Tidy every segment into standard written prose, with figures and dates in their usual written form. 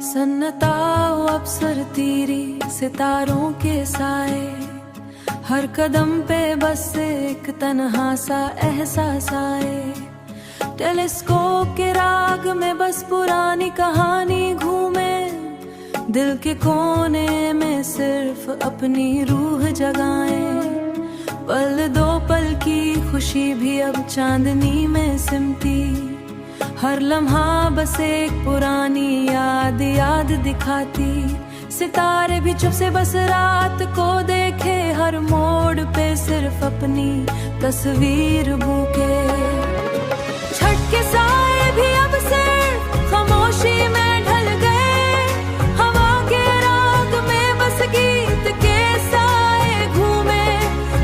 सन्नताओ अप्सर तीरी सितारों के साए, हर कदम पे बस एक तन्हा सा एहसास आए। टेलीस्कोप के राग में बस पुरानी कहानी घूमे, दिल के कोने में सिर्फ अपनी रूह जगाएं। पल दो पल की खुशी भी अब चांदनी में सिमटी, हर लम्हा बस एक पुरानी याद दिखाती। सितारे भी चुप से बस रात को देखे, हर मोड़ पे सिर्फ अपनी तस्वीर बूके। छठ के साए भी अब सिर्फ खामोशी में ढल गए, हवा के राग में बस गीत के साए घूमे।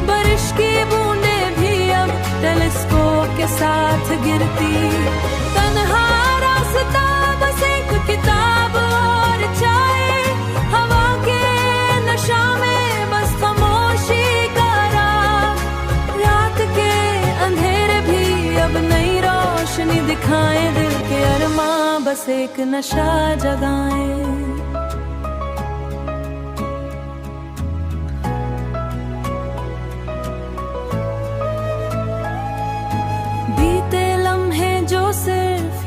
बारिश की बूंदे भी अब टेलीस्कोप के साथ गिरती, तन्हा रास्ता बस एक किताब और चाय। हवा के नशा में बस खामोशी का राग, रात के अंधेरे भी अब नई रोशनी दिखाएं। दिल के अरमां बस एक नशा जगाएं।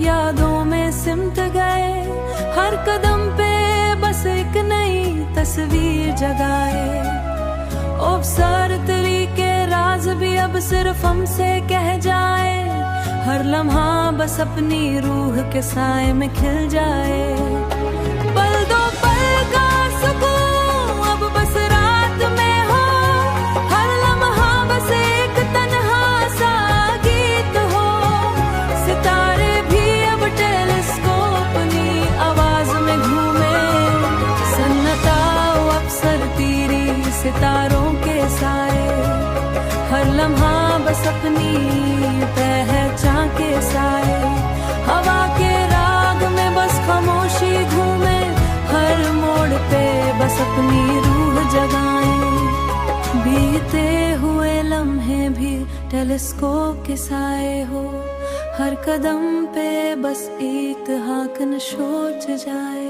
यादों में सिमट गए, हर कदम पे बस एक नई तस्वीर जगाए। अवसर तरीके राज भी अब सिर्फ हमसे कह जाए, हर लम्हा बस अपनी रूह के साए में खिल जाए। पल दो पल का सुकून अब बस रात में हो, हर लम्हा बस एक तन्हा सा गीत हो। सितारे सितारों के साए, हर लम्हा बस अपनी पहचान के साए। हवा के राग में बस खामोशी घूमे, हर मोड़ पे बस अपनी रूह जगाएं। बीते हुए लम्हे भी टेलीस्कोप के साए हो, हर कदम पे बस एक हाकन सोच जाए।